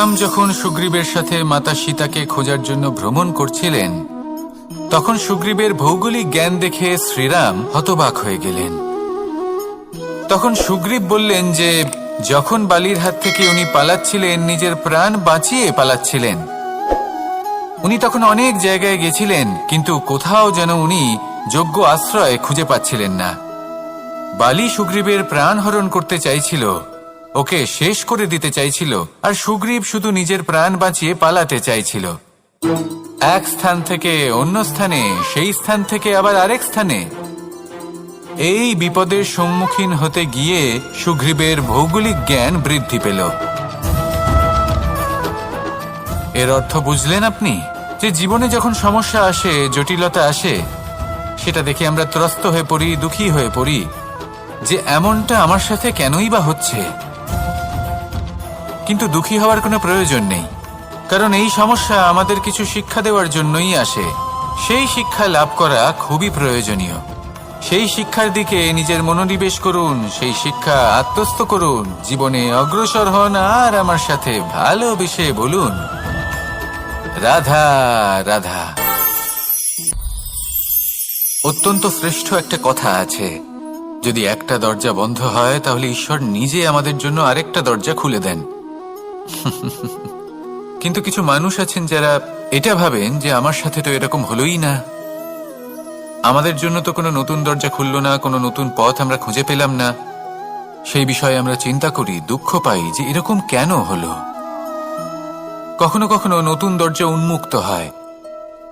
শ্রীরাম যখন সুগ্রীবের সাথে মাতা সীতাকে খোঁজার জন্য ভ্রমণ করছিলেন, তখন সুগ্রীবের ভৌগোলিক জ্ঞান দেখে শ্রীরাম হতবাক হয়ে গেলেন। তখন সুগ্রীব বললেন যে যখন বালির হাত থেকে উনি পালাচ্ছিলেন, নিজের প্রাণ বাঁচিয়ে পালাচ্ছিলেন, উনি তখন অনেক জায়গায় গেছিলেন, কিন্তু কোথাও যেন উনি যোগ্য আশ্রয় খুঁজে পাচ্ছিলেন না। বালি সুগ্রীবের প্রাণ হরণ করতে চাইছিল, ওকে শেষ করে দিতে চাইছিল, আর সুগ্রীব শুধু নিজের প্রাণ বাঁচিয়ে পালাতে চাইছিল। এক স্থান থেকে অন্য স্থানে, সেই স্থান থেকে আবার আরেক স্থানে। এই বিপদের সম্মুখীন হতে গিয়ে সুগ্রীবের ভৌগোলিক জ্ঞান বৃদ্ধি পেল। এর অর্থ বুঝলেন আপনি? যে জীবনে যখন সমস্যা আসে, জটিলতা আসে, সেটা দেখে আমরা ত্রস্ত হয়ে পড়ি, দুঃখী হয়ে পড়ি যে এমনটা আমার সাথে কেনই বা হচ্ছে। কিন্তু দুঃখী হওয়ার কোনো প্রয়োজন নেই, কারণ এই সমস্যা আমাদের কিছু শিক্ষা দেওয়ার জন্যই আসে। সেই শিক্ষা লাভ করা খুবই প্রয়োজনীয়। সেই শিক্ষার দিকে নিজের মনোনিবেশ করুন, সেই শিক্ষা আত্মস্থ করুন, জীবনে অগ্রসর হন, আর আমার সাথে ভালোবেসে বলুন, রাধা রাধা। অত্যন্ত শ্রেষ্ঠ একটা কথা আছে, যদি একটা দরজা বন্ধ হয় তাহলে ঈশ্বর নিজে আমাদের জন্য আরেকটা দরজা খুলে দেন। কিন্তু কিছু মানুষ আছেন যারা এটা ভাবেন যে আমার সাথে তো এরকম হলোই না, আমাদের জন্য তো কোনো নতুন দরজা খুললো না, কোনো নতুন পথ আমরা খুঁজে পেলাম না। সেই বিষয়ে আমরা চিন্তা করি, দুঃখ পাই যে এরকম কেন হলো। কখনো কখনো নতুন দরজা উন্মুক্ত হয়,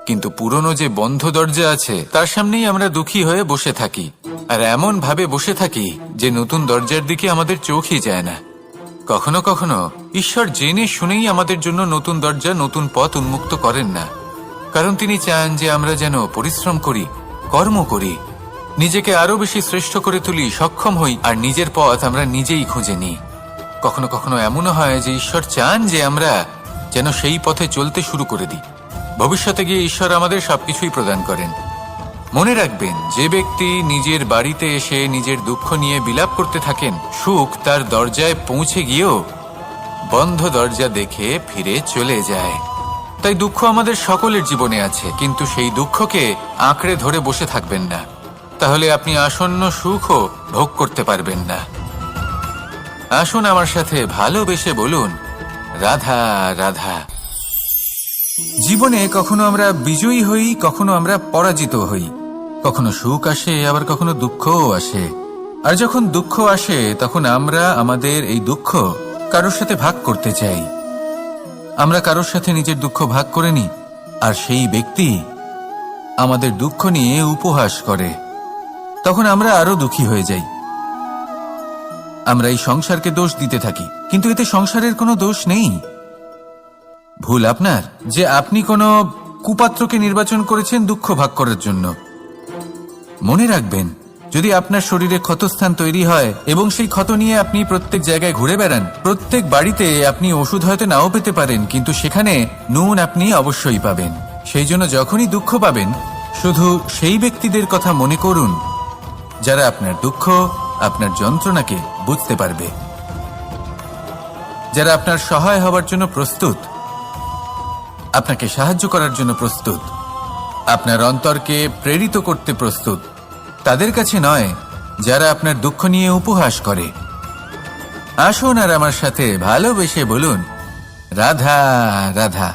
কিন্তু পুরনো যে বন্ধ দরজা আছে তার সামনেই আমরা দুঃখী হয়ে বসে থাকি, আর এমন ভাবে বসে থাকি যে নতুন দরজার দিকে আমাদের চোখই যায় না। কখনো কখনো ঈশ্বর জেনে শুনেই আমাদের জন্য নতুন দরজা, নতুন পথ উন্মুক্ত করেন না, কারণ তিনি চান যে আমরা যেন পরিশ্রম করি, কর্ম করি, নিজেকে আরো বেশি শ্রেষ্ঠ করে তুলি, সক্ষম হই, আর নিজের পথ আমরা নিজেই খুঁজে নিই। কখনো কখনো এমনও হয় যে ঈশ্বর চান যে আমরা যেন সেই পথে চলতে শুরু করে দিই। ভবিষ্যতে গিয়ে ঈশ্বর আমাদের সবকিছুই প্রদান করেন। মনে রাখবেন, যে ব্যক্তি নিজের বাড়িতে এসে নিজের দুঃখ নিয়ে বিলাপ করতে থাকেন, সুখ তার দরজায় পৌঁছে গিয়েও বন্ধ দরজা দেখে ফিরে চলে যায়। তাই দুঃখ আমাদের সকলের জীবনে আছে, কিন্তু সেই দুঃখকে আঁকড়ে ধরে বসে থাকবেন না, তাহলে আপনি আসন্ন সুখও ভোগ করতে পারবেন না। আসুন আমার সাথে ভালোবেসে বলুন, রাধা রাধা। জীবনে কখনো আমরা বিজয়ী হই, কখনো আমরা পরাজিত হই, কখনো সুখ আসে, আবার কখনো দুঃখও আসে। আর যখন দুঃখ আসে তখন আমরা আমাদের এই দুঃখ কারোর সাথে ভাগ করতে চাই। আমরা কারোর সাথে নিজের দুঃখ ভাগ করে নিই, আর সেই ব্যক্তি আমাদের দুঃখ নিয়ে উপহাস করে। তখন আমরা আরো দুঃখী হয়ে যাই। আমরা এই সংসারকে দোষ দিতে থাকি, কিন্তু এতে সংসারের কোনো দোষ নেই। ভুল আপনার যে আপনি কোনো কুপাত্রকে নির্বাচন করেছেন দুঃখ ভাগ করার জন্য। মনে রাখবেন, যদি আপনার শরীরে ক্ষতস্থান তৈরি হয় এবং সেই ক্ষত নিয়ে আপনি প্রত্যেক জায়গায় ঘুরে বেড়ান, প্রত্যেক বাড়িতে আপনি ওষুধ হয়তো নাও পেতে পারেন, কিন্তু সেখানে নুন আপনি অবশ্যই পাবেন। সেই জন্য যখনই দুঃখ পাবেন, শুধু সেই ব্যক্তিদের কথা মনে করুন যারা আপনার দুঃখ, আপনার যন্ত্রণাকে বুঝতে পারবে, যারা আপনার সহায় হবার জন্য প্রস্তুত, আপনাকে সাহায্য করার জন্য প্রস্তুত, আপনার অন্তরকে প্রেরিত করতে প্রস্তুত। তাদের কাছে নয় যারা আপনার দুঃখ নিয়ে উপহাস করে। আসুন আর আমার সাথে ভালোবেসে বলুন, রাধা রাধা।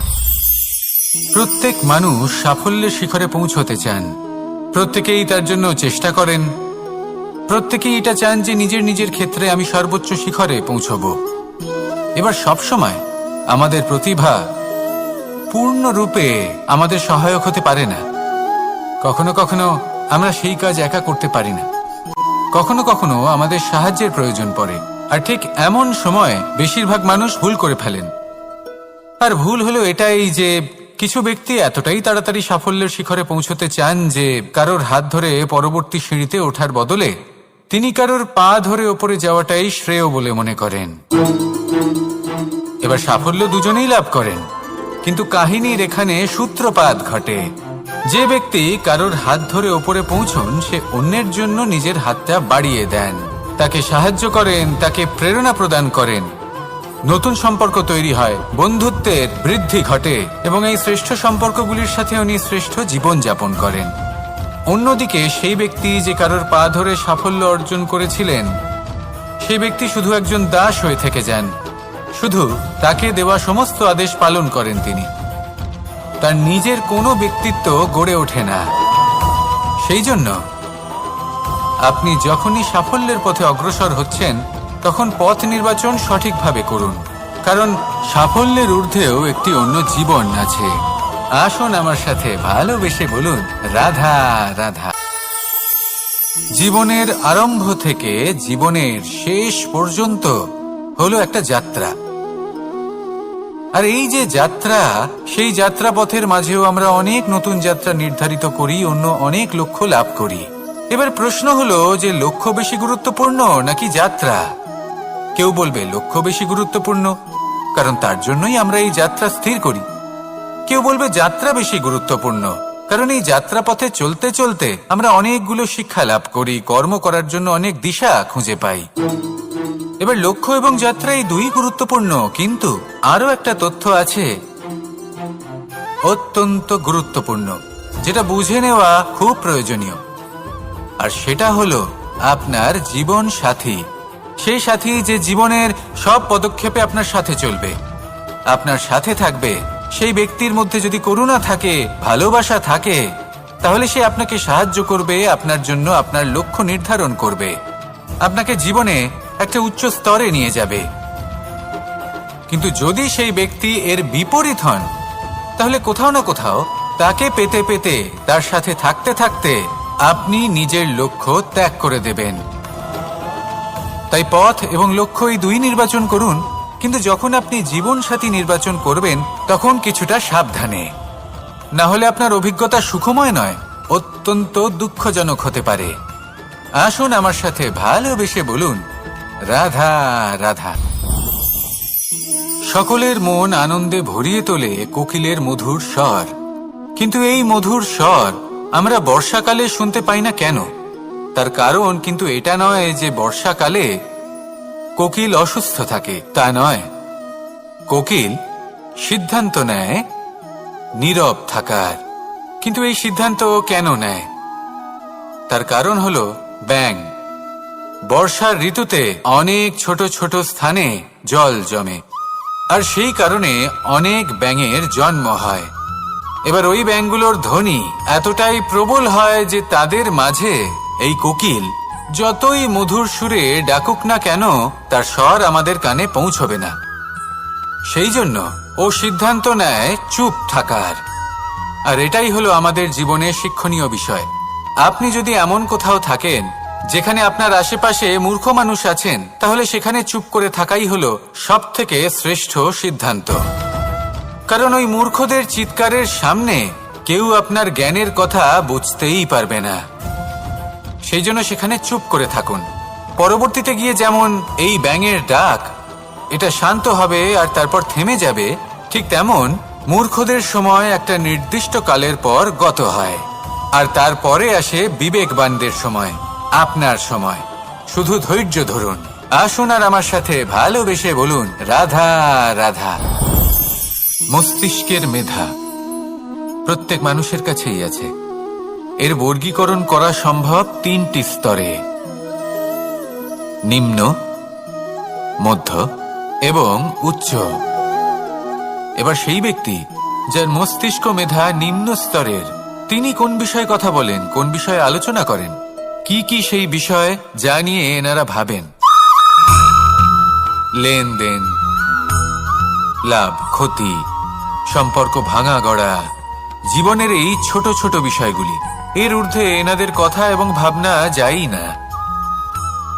প্রত্যেক মানুষ সাফল্যের শিখরে পৌঁছতে চান, প্রত্যেকেই তার জন্য চেষ্টা করেন, প্রত্যেকেই এটা চান যে নিজের নিজের ক্ষেত্রে আমি সর্বোচ্চ শিখরে পৌঁছব। এবার সবসময় আমাদের প্রতিভা পূর্ণরূপে আমাদের সহায়ক হতে পারে না। কখনো কখনো আমরা সেই কাজ একা করতে পারি না, কখনো কখনো আমাদের সাহায্যের প্রয়োজন পড়ে। আর ঠিক এমন সময় বেশিরভাগ মানুষ ভুল করে ফেলেন। আর ভুল হলো এটাই যে কিছু ব্যক্তি এতটাই তাড়াতাড়ি সাফল্যের শিখরে পৌঁছতে চান যে কারোর হাত ধরে পরবর্তী সিঁড়িতে ওঠার বদলে তিনি কারোর পা ধরে ওপরে যাওয়াটাই শ্রেয় বলে মনে করেন। এবার সাফল্য দুজনেই লাভ করেন, কিন্তু কাহিনীর এখানে সূত্রপাত ঘটে। যে ব্যক্তি কারোর হাত ধরে ওপরে পৌঁছন, সে অন্যের জন্য নিজের হাতটা বাড়িয়ে দেন, তাকে সাহায্য করেন, তাকে প্রেরণা প্রদান করেন। নতুন সম্পর্ক তৈরি হয়, বন্ধুত্বের বৃদ্ধি ঘটে এবং এই শ্রেষ্ঠ সম্পর্কগুলির সাথে উনি শ্রেষ্ঠ জীবন যাপন করেন। অন্যদিকে সেই ব্যক্তি যে কারোর পা ধরে সাফল্য অর্জন করেছিলেন, সেই ব্যক্তি শুধু একজন দাস হয়ে থেকে যান। শুধু তাকে দেওয়া সমস্ত আদেশ পালন করেন তিনি। তার নিজের কোনো ব্যক্তিত্ব গড়ে ওঠে না। সেই জন্য আপনি যখনই সাফল্যের পথে অগ্রসর হচ্ছেন, তখন পথ নির্বাচন সঠিকভাবে করুন, কারণ সাফল্যের ঊর্ধ্বেও একটি অন্য জীবন আছে। আসুন আমার সাথে ভালোবেসে বলুন, রাধা রাধা। জীবনের আরম্ভ থেকে জীবনের শেষ পর্যন্ত হলো একটা যাত্রা। আর এই যে যাত্রা, সেই যাত্রা পথের মাঝেও আমরা অনেক নতুন যাত্রা নির্ধারিত করি, অন্য অনেক লক্ষ্য লাভ করি। এবার প্রশ্ন হলো যে লক্ষ্য বেশি গুরুত্বপূর্ণ নাকি যাত্রা? কেউ বলবে লক্ষ্য বেশি গুরুত্বপূর্ণ, কারণ তার জন্যই আমরা এই যাত্রা স্থির করি। কেউ বলবে যাত্রা বেশি গুরুত্বপূর্ণ, কারণ এই যাত্রা পথে চলতে চলতে আমরা অনেকগুলো শিক্ষা লাভ করি, কর্ম করার জন্য অনেক দিশা খুঁজে পাই। এবার লক্ষ্য এবং যাত্রা এই দুই গুরুত্বপূর্ণ, কিন্তু আরো একটা তথ্য আছে অত্যন্ত গুরুত্বপূর্ণ, যেটা বুঝে নেওয়া খুব প্রয়োজনীয়। আর সেটা হলো আপনার জীবন সাথী। সেই সাথী যে জীবনের সব পদক্ষেপে আপনার সাথে চলবে, আপনার সাথে থাকবে। সেই ব্যক্তির মধ্যে যদি করুণা থাকে, ভালোবাসা থাকে, তাহলে সে আপনাকে সাহায্য করবে, আপনার জন্য আপনার লক্ষ্য নির্ধারণ করবে, আপনাকে জীবনে একটা উচ্চ স্তরে নিয়ে যাবে। কিন্তু যদি সেই ব্যক্তি এর বিপরীত হন, তাহলে কোথাও না কোথাও তাকে পেতে পেতে, তার সাথে থাকতে থাকতে আপনি নিজের লক্ষ্য ত্যাগ করে দেবেন। তাই পথ এবং লক্ষ্য এই দুই নির্বাচন করুন, কিন্তু যখন আপনি জীবন সাথী নির্বাচন করবেন, তখন কিছুটা সাবধানে, না হলে আপনার অভিজ্ঞতা সুখময় নয়, অত্যন্ত দুঃখজনক হতে পারে। আসুন আমার সাথে ভালোবেসে বলুন, রাধা রাধা। সকলের মন আনন্দে ভরিয়ে তোলে কোকিলের মধুর স্বর, কিন্তু এই মধুর স্বর আমরা বর্ষাকালে শুনতে পাই না কেন? তার কারণ কিন্তু এটা নয় যে বর্ষাকালে কোকিল অসুস্থ থাকে, তা নয়। কোকিল সিদ্ধান্ত নেয় নীরব থাকার, কিন্তু এই সিদ্ধান্ত কেন নেয়? তার কারণ হলো ব্যাঙ। বর্ষার ঋতুতে অনেক ছোট ছোট স্থানে জল জমে, আর সেই কারণে অনেক ব্যাঙের জন্ম হয়। এবার ওই ব্যাঙগুলোর ধ্বনি এতটাই প্রবল হয় যে তাদের মাঝে এই কোকিল যতই মধুর সুরে ডাকুক না কেন, তার স্বর আমাদের কানে পৌঁছবে না। সেই জন্য ও সিদ্ধান্ত নেয় চুপ থাকার। আর এটাই হলো আমাদের জীবনে শিক্ষণীয় বিষয়। আপনি যদি এমন কোথাও থাকেন যেখানে আপনার আশেপাশে মূর্খ মানুষ আছেন, তাহলে সেখানে চুপ করে থাকাই হলো সবথেকে শ্রেষ্ঠ সিদ্ধান্ত। কারণ ওই মূর্খদের চিৎকারের সামনে কেউ আপনার জ্ঞানের কথা বুঝতেই পারবে না। সেই জন্য সেখানে চুপ করে থাকুন। পরবর্তীতে গিয়ে যেমন এই ব্যাঙের ডাক, এটা শান্ত হবে আর তারপর থেমে যাবে, ঠিক তেমন মূর্খদের সময় একটা নির্দিষ্ট কালের পর গত হয়, আর তারপরে আসে বিবেকবানদের সময়, আপনার সময়। শুধু ধৈর্য ধরুন। আসুন আর আমার সাথে ভালোবেসে বলুন, রাধা রাধা। মস্তিষ্কের মেধা প্রত্যেক মানুষের কাছেই আছে। এর বর্গীকরণ করা সম্ভব তিনটি স্তরে: নিম্ন, মধ্য এবং উচ্চ। এবার সেই ব্যক্তি যার মস্তিষ্ক মেধা নিম্ন স্তরের, তিনি কোন বিষয়ে কথা বলেন, কোন বিষয়ে আলোচনা করেন, কি কি সেই বিষয় যা নিয়ে এনারা ভাবেন? লেনদেন, লাভ ক্ষতি, সম্পর্ক ভাঙা গড়া, জীবনের এই ছোট ছোট বিষয়গুলি। এর ঊর্ধ্বে এনাদের কথা এবং ভাবনা যায়ই না।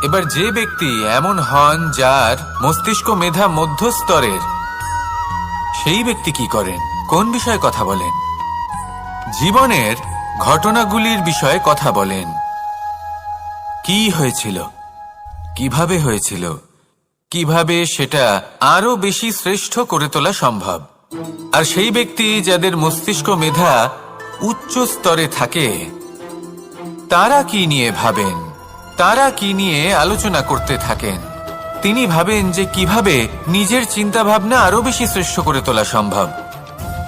এবার যে ব্যক্তি এমন হন যার মস্তিষ্ক মেধা মধ্যস্তরের, সেই ব্যক্তি কি করেন, কোন বিষয়ে কথা বলেন? জীবনের ঘটনাগুলির বিষয়ে কথা বলেন। কি হয়েছিল, কিভাবে হয়েছিল, কিভাবে সেটা আরো বেশি শ্রেষ্ঠ করে তোলা সম্ভব। আর সেই ব্যক্তি যাদের মস্তিষ্ক মেধা উচ্চ স্তরে থাকে, তারা কি নিয়ে ভাবেন, তারা কি নিয়ে আলোচনা করতে থাকেন? তিনি ভাবেন যে কিভাবে নিজের চিন্তা ভাবনা আরো বেশি শ্রেষ্ঠ করে তোলা সম্ভব।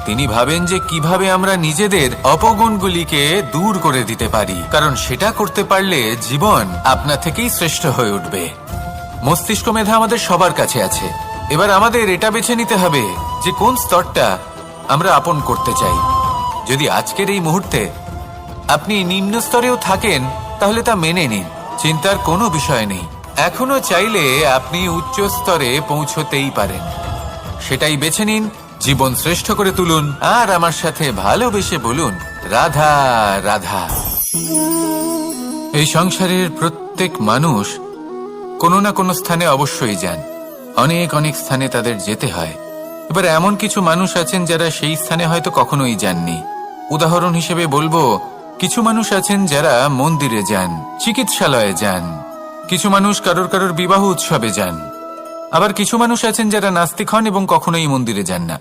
তিনি ভাবেন যে কিভাবে আমরা নিজেদের অপগুণগুলিকে দূর করে দিতে পারি, কারণ সেটা করতে পারলে জীবন আপনা থেকেই শ্রেষ্ঠ হয়ে উঠবে। মস্তিষ্ক মেধা আমাদের সবার কাছে আছে। এবার আমাদের এটা বেছে নিতে হবে যে কোন স্তরটা আমরা আপন করতে চাই। যদি আজকের এই মুহূর্তে আপনি নিম্ন স্তরেও থাকেন তাহলে তা মেনে নিন, চিন্তার কোনো বিষয় নেই। এখনো চাইলে আপনি উচ্চ স্তরে পৌঁছতেই পারেন। সেটাই বেছে নিন, জীবন শ্রেষ্ঠ করে তুলুন আর আমার সাথে ভালোবেসে বলুন রাধা রাধা। এই সংসারের প্রত্যেক মানুষ কোনো না কোনো স্থানে অবশ্যই যান, অনেক অনেক স্থানে তাদের যেতে হয়। এবার এমন কিছু মানুষ আছেন যারা সেই স্থানে হয়তো কখনোই যাননি। উদাহরণ হিসেবে বলবো, কিছু মানুষ আছেন যারা মন্দিরে যান, চিকিৎসালয়ে যান, কিছু মানুষ কারোর কারোর বিবাহ উৎসবে যান, আবার কিছু মানুষ আছেন যারা নাস্তিক হন এবং কখনোই মন্দিরে যান না।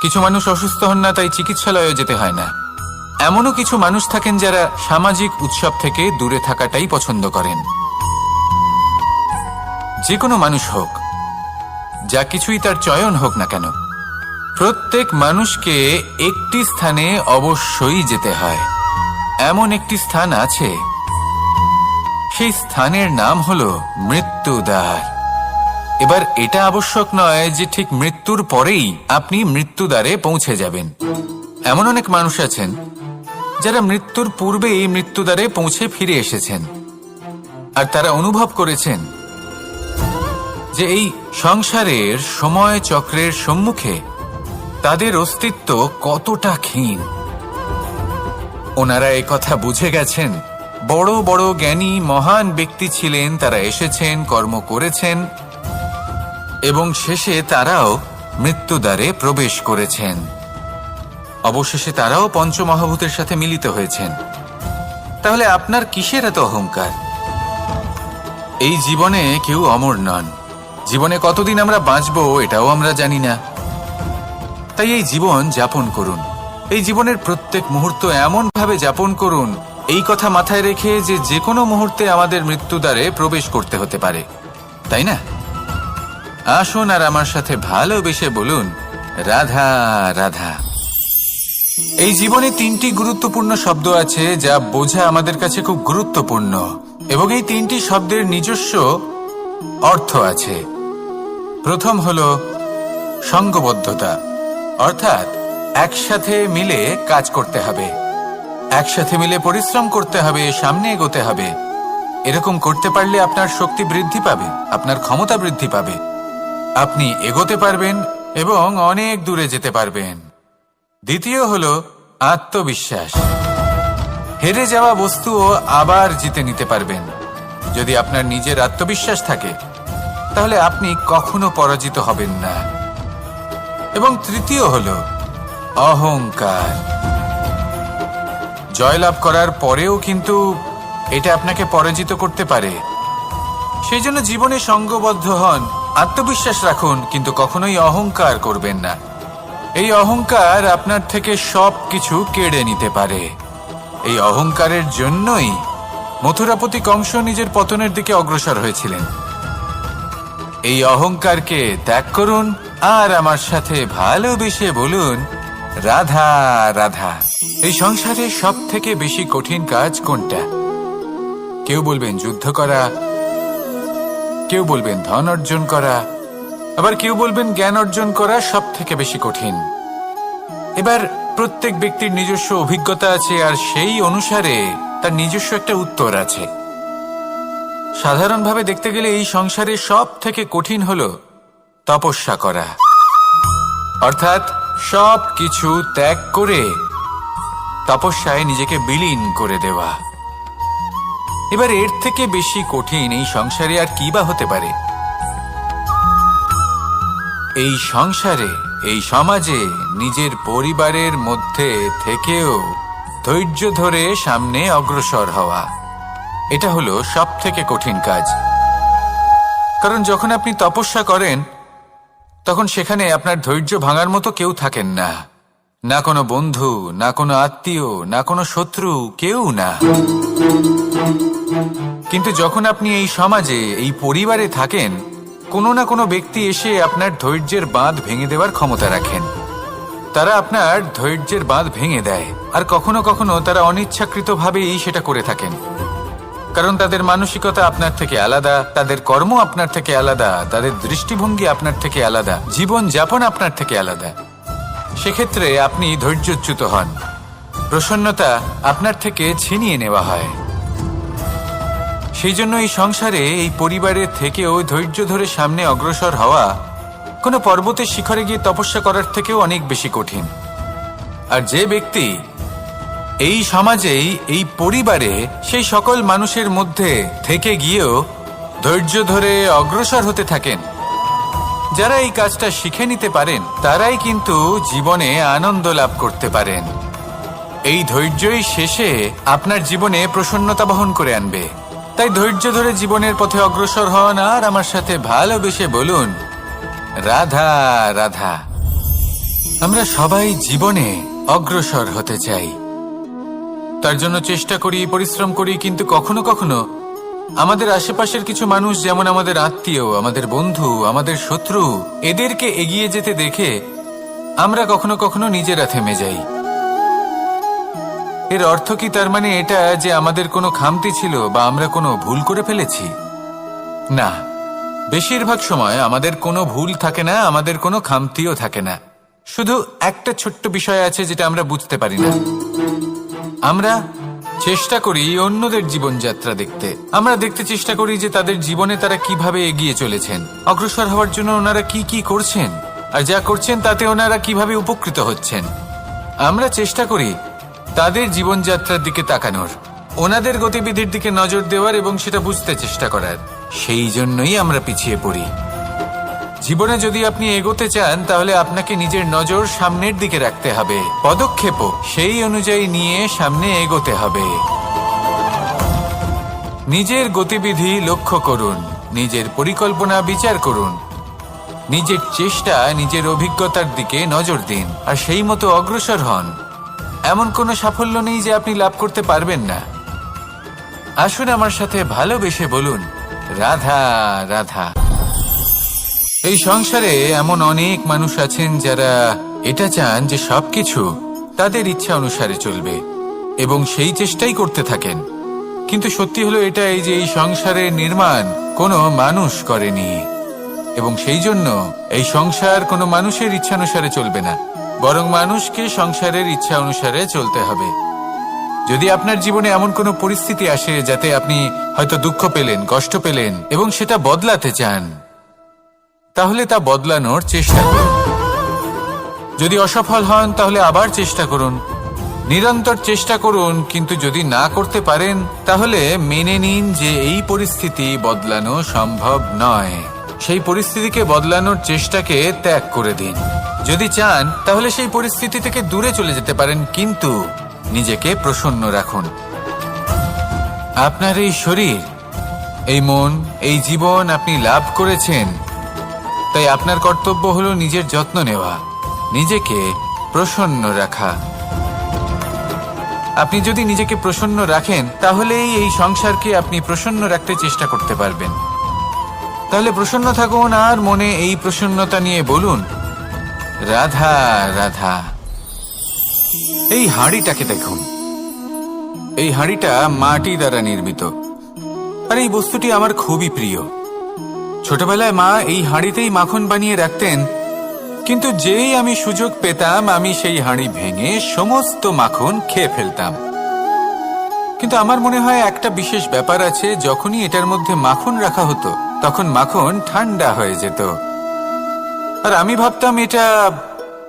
কিছু মানুষ অসুস্থ হন না, তাই চিকিৎসালয়ে যেতে হয় না। এমনও কিছু মানুষ থাকেন যারা সামাজিক উৎসব থেকে দূরে থাকাটাই পছন্দ করেন। যে কোনো মানুষ হোক, যা কিছুই তার চয়ন হোক না কেন, প্রত্যেক মানুষকে একটি স্থানে অবশ্যই যেতে হয়। এমন একটি স্থান আছে, সেই স্থানের নাম হলো মৃত্যুদ্বার। এবার এটা আবশ্যক নয় যে ঠিক মৃত্যুর পরেই আপনি মৃত্যুদ্বারে পৌঁছে যাবেন। এমন অনেক মানুষ আছেন যারা মৃত্যুর পূর্বেই মৃত্যুদ্বারে পৌঁছে ফিরে এসেছেন, আর তারা অনুভব করেছেন যে এই সংসারের সময় চক্রের সম্মুখে তাদের অস্তিত্ব কতটা ক্ষীণ। ওনারা একথা বুঝে গেছেন। বড় বড় জ্ঞানী মহান ব্যক্তি ছিলেন, তারা এসেছেন, কর্ম করেছেন এবং শেষে তারাও মৃত্যুদ্বারে প্রবেশ করেছেন। অবশেষে তারাও পঞ্চমহাভূতের সাথে মিলিত হয়েছেন। তাহলে আপনার কিসের এত অহংকার? এই জীবনে কেউ অমর নন। জীবনে কতদিন আমরা বাঁচবো এটাও আমরা জানি না। তাই এই জীবন যাপন করুন। এই জীবনের প্রত্যেক মুহূর্ত এমন ভাবে যাপন করুন, এই কথা মাথায় রেখে যে যে কোনো মুহূর্তে আমাদের মৃত্যুদ্বারে প্রবেশ করতে হতে পারে, তাই না? আসুন আর আমার সাথে ভালোবেসে বলুন রাধা রাধা। এই জীবনে তিনটি গুরুত্বপূর্ণ শব্দ আছে যা বোঝা আমাদের কাছে খুব গুরুত্বপূর্ণ, এবং এই তিনটি শব্দের নিজস্ব অর্থ আছে। প্রথম হলো সঙ্গবদ্ধতা, অর্থাৎ একসাথে মিলে কাজ করতে হবে, একসাথে মিলে পরিশ্রম করতে হবে, সামনে এগোতে হবে। এরকম করতে পারলে আপনার শক্তি বৃদ্ধি পাবে, আপনার ক্ষমতা বৃদ্ধি পাবে, আপনি এগোতে পারবেন এবং অনেক দূরে যেতে পারবেন। দ্বিতীয় হলো আত্মবিশ্বাস। হেরে যাওয়া বস্তুও আবার জিতে নিতে পারবেন। যদি আপনার নিজের আত্মবিশ্বাস থাকে তাহলে আপনি কখনো পরাজিত হবেন না। এবং তৃতীয় হলো অহংকার। জয়লাভ করার পরেও কিন্তু এটা আপনাকে পরাজিত করতে পারে। সেই জন্য জীবনে সঙ্গবদ্ধ হন, আত্মবিশ্বাস রাখুন, কিন্তু কখনোই অহংকার করবেন না। এই অহংকার আপনার থেকে সবকিছু কেড়ে নিতে পারে। এই অহংকারের জন্যই মথুরাপতি কংস নিজের পতনের দিকে অগ্রসর হয়েছিলেন। এই অহংকারকে ত্যাগ করুন আর আমার সাথে ভালোবেসে বলুন রাধা রাধা। এই সংসারে সব থেকে বেশি কঠিন কাজ কোনটা? কেউ বলবেন যুদ্ধ করা, কেউ বলবেন ধন অর্জন করা, আবার কেউ বলবেন জ্ঞান অর্জন করা সব থেকে বেশি কঠিন। এবার প্রত্যেক ব্যক্তির নিজস্ব অভিজ্ঞতা আছে আর সেই অনুসারে তার নিজস্ব একটা উত্তর আছে। সাধারণভাবে দেখতে গেলে এই সংসারে সব থেকে কঠিন হলো তপস্যা করা, অর্থাৎ সব কিছু ত্যাগ করে তপস্যায় নিজেকে বিলীন করে দেওয়া। এবার এর থেকে বেশি কঠিন এই সংসারে আর কি বা হতে পারে? এই সংসারে, এই সমাজে, নিজের পরিবারের মধ্যে থেকেও ধৈর্য ধরে সামনে অগ্রসর হওয়া, এটা হলো সব থেকে কঠিন কাজ। কারণ যখন আপনি তপস্যা করেন তখন সেখানে আপনার ধৈর্য ভাঙার মতো কেউ থাকেন না, না কোনো বন্ধু, না কোনো আত্মীয়, না কোনো শত্রু, কেউ না। কিন্তু যখন আপনি এই সমাজে, এই পরিবারে থাকেন, কোনো না কোনো ব্যক্তি এসে আপনার ধৈর্যের বাঁধ ভেঙে দেওয়ার ক্ষমতা রাখেন। তারা আপনার ধৈর্যের বাঁধ ভেঙে দেয়, আর কখনো কখনো তারা অনিচ্ছাকৃতভাবেই সেটা করে থাকেন। কারণ তাদের মানসিকতা আপনার থেকে আলাদা, তাদের কর্ম আপনার থেকে আলাদা, তাদের দৃষ্টিভঙ্গি আপনার থেকে আলাদা, জীবন যাপন আপনার থেকে আলাদা। সেক্ষেত্রে আপনি ধৈর্যচ্যুত হন, প্রসন্নতা আপনার থেকে ছিনিয়ে নেওয়া হয়। সেই জন্য এই সংসারে, এই পরিবারের থেকেও ধৈর্য ধরে সামনে অগ্রসর হওয়া কোনো পর্বতের শিখরে গিয়ে তপস্যা করার থেকেও অনেক বেশি কঠিন। আর যে ব্যক্তি এই সমাজেই, এই পরিবারে, সেই সকল মানুষের মধ্যে থেকে গিয়েও ধৈর্য ধরে অগ্রসর হতে থাকেন, যারা এই কাজটা শিখে নিতে পারেন, তারাই কিন্তু জীবনে আনন্দ লাভ করতে পারেন। এই ধৈর্যই শেষে আপনার জীবনে প্রসন্নতা বহন করে আনবে। তাই ধৈর্য ধরে জীবনের পথে অগ্রসর হন আর আমার সাথে ভালোবেসে বলুন, রাধা রাধা। আমরা সবাই জীবনে অগ্রসর হতে চাই, তার জন্য চেষ্টা করি, পরিশ্রম করি, কিন্তু কখনো কখনো আমাদের আশেপাশের কিছু মানুষ, যেমন আমাদের আত্মীয়, আমাদের বন্ধু, আমাদের শত্রু, এদেরকে এগিয়ে যেতে দেখে আমরা কখনো কখনো নিজেরা থেমে যাই। এর অর্থ কি তার মানে এটা যে আমাদের কোনো খামতি ছিল বা আমরা কোনো ভুল করে ফেলেছি? না, বেশিরভাগ সময় আমাদের কোনো ভুল থাকে না, আমাদের কোনো খামতিও থাকে না। শুধু একটা ছোট্ট বিষয় আছে যেটা আমরা বুঝতে পারি না। আমরা চেষ্টা করি অন্যদের জীবনযাত্রা দেখতে। আমরা দেখতে চেষ্টা করি যে তাদের জীবনে তারা কিভাবে এগিয়ে চলেছেন, অগ্রসর হওয়ার জন্য ওনারা কি কি করছেন, আর যা করছেন তাতে ওনারা কিভাবে উপকৃত হচ্ছেন। আমরা চেষ্টা করি তাদের জীবনযাত্রার দিকে তাকানোর, ওনাদের গতিবিধির দিকে নজর দেওয়ার এবং সেটা বুঝতে চেষ্টা করার। সেই জন্যই আমরা পিছিয়ে পড়ি। জীবনে যদি আপনি এগোতে চান, তাহলে আপনাকে নিজের নজর সামনের দিকে রাখতে হবে, পদক্ষেপও সেই অনুযায়ী নিয়ে সামনে এগোতে হবে। নিজের গতিবিধি লক্ষ্য করুন, নিজের পরিকল্পনা বিচার করুন, নিজের চেষ্টা, নিজের অভিজ্ঞতার দিকে নজর দিন, আর সেই মতো অগ্রসর হন। এমন কোনো সাফল্য নেই যে আপনি লাভ করতে পারবেন না। আসুন আমার সাথে ভালোবেসে বলুন, রাধা রাধা। এই সংসারে এমন অনেক মানুষ আছেন যারা এটা চান যে সবকিছু তাদের ইচ্ছা অনুসারে চলবে এবং সেই চেষ্টাই করতে থাকেন। কিন্তু সত্যি হলো এটাই যে এই সংসারের নির্মাণ কোনো মানুষ করেনি, এবং সেই জন্য এই সংসার কোনো মানুষের ইচ্ছা অনুসারে চলবে না, বরং মানুষকে সংসারের ইচ্ছা অনুসারে চলতে হবে। যদি আপনার জীবনে এমন কোনো পরিস্থিতি আসে যাতে আপনি হয়তো দুঃখ পেলেন, কষ্ট পেলেন এবং সেটা বদলাতে চান, তাহলে তা বদলানোর চেষ্টা করুন। যদি অসফল হন তাহলে আবার চেষ্টা করুন, নিরন্তর চেষ্টা করুন। কিন্তু যদি না করতে পারেন তাহলে মেনে নিন যে এই পরিস্থিতি বদলানো সম্ভব নয়। সেই পরিস্থিতিকে বদলানোর চেষ্টাকে ত্যাগ করে দিন। যদি চান তাহলে সেই পরিস্থিতি থেকে দূরে চলে যেতে পারেন, কিন্তু নিজেকে প্রসন্ন রাখুন। আপনার এই শরীর, এই মন, এই জীবন আপনি লাভ করেছেন, তাই আপনার কর্তব্য হলো নিজের যত্ন নেওয়া, নিজেকে প্রসন্ন রাখা। আপনি যদি নিজেকে প্রসন্ন রাখেন তাহলেই এই সংসারকে আপনি প্রসন্ন রাখতে চেষ্টা করতে পারবেন। তাহলে প্রসন্ন থাকুন আর মনে এই প্রসন্নতা নিয়ে বলুন, রাধা রাধা। এই হাঁড়িটাকে দেখুন, এই হাঁড়িটা মাটি দ্বারা নির্মিত, আর এই বস্তুটি আমার খুবই প্রিয়। ছোটবেলায় মা এই হাঁড়িতেই মাখন বানিয়ে রাখতেন, কিন্তু যেই আমি সুযোগ পেতাম আমি সেই হাঁড়ি ভেঙে সমস্ত মাখন খেয়ে ফেলতাম। কিন্তু আমার মনে হয় একটা বিশেষ ব্যাপার আছে, যখনই এটার মধ্যে মাখন রাখা হতো তখন মাখন ঠান্ডা হয়ে যেত। আর আমি ভাবতাম এটা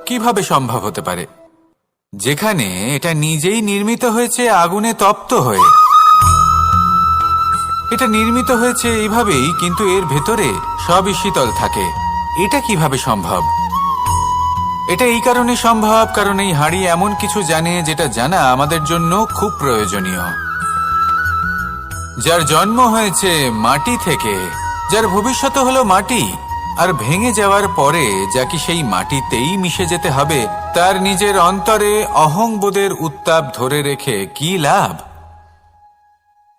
কিভাবে সম্ভব হতে পারে, যেখানে এটা নিজেই নির্মিত হয়েছে আগুনে তপ্ত হয়ে। এটা নির্মিত হয়েছে এইভাবেই, কিন্তু এর ভেতরে সবই শীতল থাকে। এটা কিভাবে সম্ভব? এটা এই কারণে সম্ভব কারণ এই হাঁড়ি এমন কিছু জানে যেটা জানা আমাদের জন্য খুব প্রয়োজনীয়। যার জন্ম হয়েছে মাটি থেকে, যার ভবিষ্যৎ হলো মাটি, আর ভেঙে যাওয়ার পরে যা কি সেই মাটিতেই মিশে যেতে হবে, তার নিজের অন্তরে অহংবোধের উত্তাপ ধরে রেখে কি লাভ?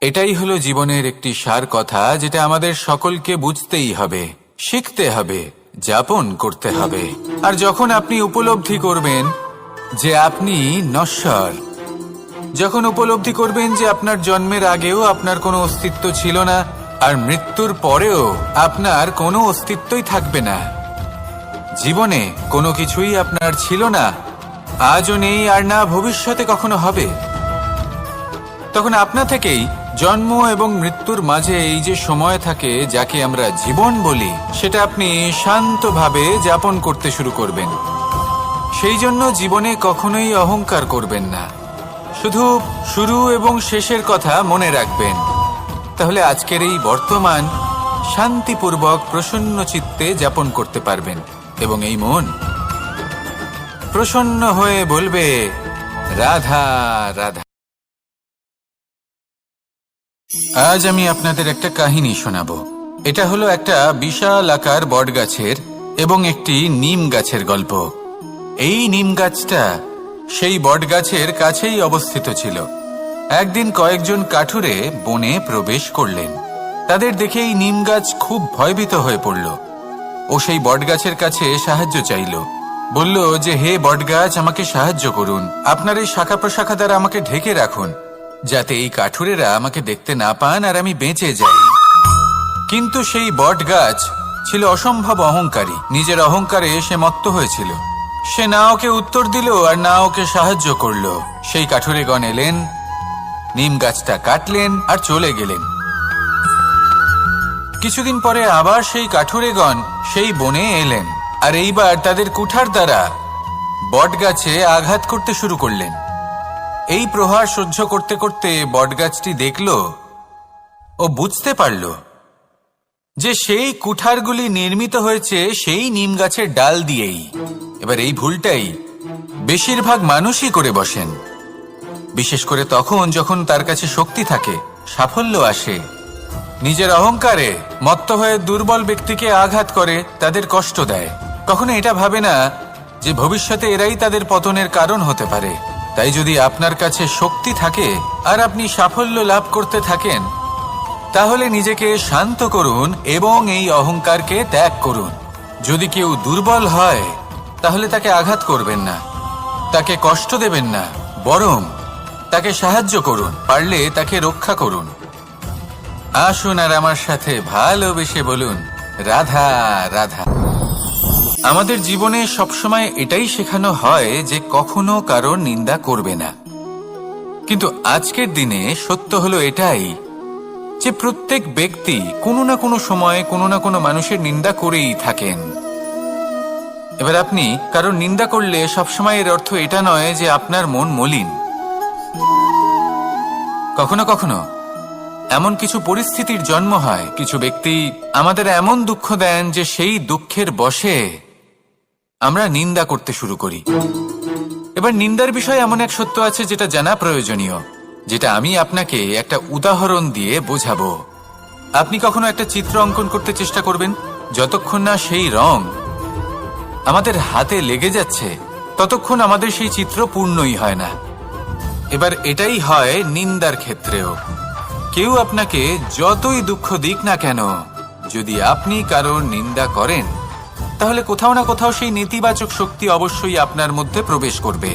এটাই হলো জীবনের একটি সার কথা, যেটা আমাদের সকলকে বুঝতেই হবে। শিখতে হবে, যাপন করতে হবে। আর যখন আপনি উপলব্ধি করবেন যে আপনি নশ্বর, যখন উপলব্ধি করবেন যে আপনার জন্মের আগেও আপনার কোনো অস্তিত্ব ছিল না, আর মৃত্যুর পরেও আপনার কোনো অস্তিত্বই থাকবে না, জীবনে কোনো কিছুই আপনার ছিল না, আজও নেই আর না ভবিষ্যতে কখনো হবে, তখন আপনা থেকেই জন্ম এবং মৃত্যুর মাঝে এই যে সময় থাকে যাকে আমরা জীবন বলি, সেটা আপনি শান্তভাবে যাপন করতে শুরু করবেন। সেই জন্য জীবনে কখনোই অহংকার করবেন না, শুধু শুরু এবং শেষের কথা মনে রাখবেন। তাহলে আজকের এই বর্তমান শান্তিপূর্বক প্রসন্ন চিত্তে যাপন করতে পারবেন এবং এই মন প্রসন্ন হয়ে বলবে, রাধা রাধা। আজ আমি আপনাদের একটা কাহিনী শোনাবো। এটা হলো একটা বিশাল আকার বটগাছের এবং একটি নিম গাছের গল্প। এই নিম গাছটা সেই বটগাছের কাছেই অবস্থিত ছিল। একদিন কয়েকজন কাঠুরে বনে প্রবেশ করলেন। তাদের দেখে এই নিম গাছ খুব ভয়ভীত হয়ে পড়ল। ও সেই বটগাছের কাছে সাহায্য চাইল। বলল যে, হে বটগাছ, আমাকে সাহায্য করুন, আপনার এই শাখা প্রশাখা দ্বারা আমাকে ঢেকে রাখুন, যাতে এই কাঠুরেরা আমাকে দেখতে না পান আর আমি বেঁচে যাই। কিন্তু সেই বটগাছ ছিল অসম্ভব অহংকারী। নিজের অহংকারে সে মত্ত হয়েছিল। সে না ওকে উত্তর দিল আর না ওকে সাহায্য করল। সেই কাঠুরেগণ এলেন, নিম গাছটা কাটলেন আর চলে গেলেন। কিছুদিন পরে আবার সেই কাঠুরেগণ সেই বনে এলেন আর এইবার তাদের কুঠার দ্বারা বটগাছে আঘাত করতে শুরু করলেন। এই প্রহার সহ্য করতে করতে বটগাছটি দেখল ও বুঝতে পারল যে সেই কুঠারগুলি নির্মিত হয়েছে সেই নিম গাছের ডাল দিয়েই। এবার এই ভুলটাই বেশিরভাগ মানুষই করে বসেন, বিশেষ করে তখন যখন তার কাছে শক্তি থাকে, সাফল্য আসে। নিজের অহংকারে মত্ত হয়ে দুর্বল ব্যক্তিকে আঘাত করে, তাদের কষ্ট দেয়। কখনো এটা ভাবে না যে ভবিষ্যতে এরাই তাদের পতনের কারণ হতে পারে। তাই যদি আপনার কাছে শক্তি থাকে আর আপনি সাফল্য লাভ করতে থাকেন, তাহলে নিজেকে শান্ত করুন এবং এই অহংকারকে ত্যাগ করুন। যদি কেউ দুর্বল হয় তাহলে তাকে আঘাত করবেন না, তাকে কষ্ট দেবেন না, বরং তাকে সাহায্য করুন, পারলে তাকে রক্ষা করুন। আসুন আর আমার সাথে ভালোবেসে বলুন, রাধা রাধা। আমাদের জীবনে সবসময় এটাই শেখানো হয় যে কখনো কারোর নিন্দা করবে না। কিন্তু আজকের দিনে সত্য হলো এটাই যে প্রত্যেক ব্যক্তি কোনো না কোনো সময় কোনো না কোনো মানুষের নিন্দা করেই থাকেন। এবার আপনি কারোর নিন্দা করলে সবসময় এর অর্থ এটা নয় যে আপনার মন মলিন। কখনো কখনো এমন কিছু পরিস্থিতির জন্ম হয়, কিছু ব্যক্তি আমাদের এমন দুঃখ দেন যে সেই দুঃখের বশে আমরা নিন্দা করতে শুরু করি। এবার নিন্দার বিষয়ে এমন এক সত্য আছে যেটা জানা প্রয়োজনীয়, যেটা আমি আপনাকে একটা উদাহরণ দিয়ে বোঝাবো। আপনি কখনো একটা চিত্র অঙ্কন করতে চেষ্টা করবেন, যতক্ষণ না সেই রং আমাদের হাতে লেগে যাচ্ছে ততক্ষণ আমাদের সেই চিত্র পূর্ণই হয় না। এবার এটাই হয় নিন্দার ক্ষেত্রেও। কেউ আপনাকে যতই দুঃখ দিক না কেন, যদি আপনি কারোর নিন্দা করেন তাহলে কোথাও না কোথাও সেই নেতিবাচক শক্তি অবশ্যই আপনার মধ্যে প্রবেশ করবে।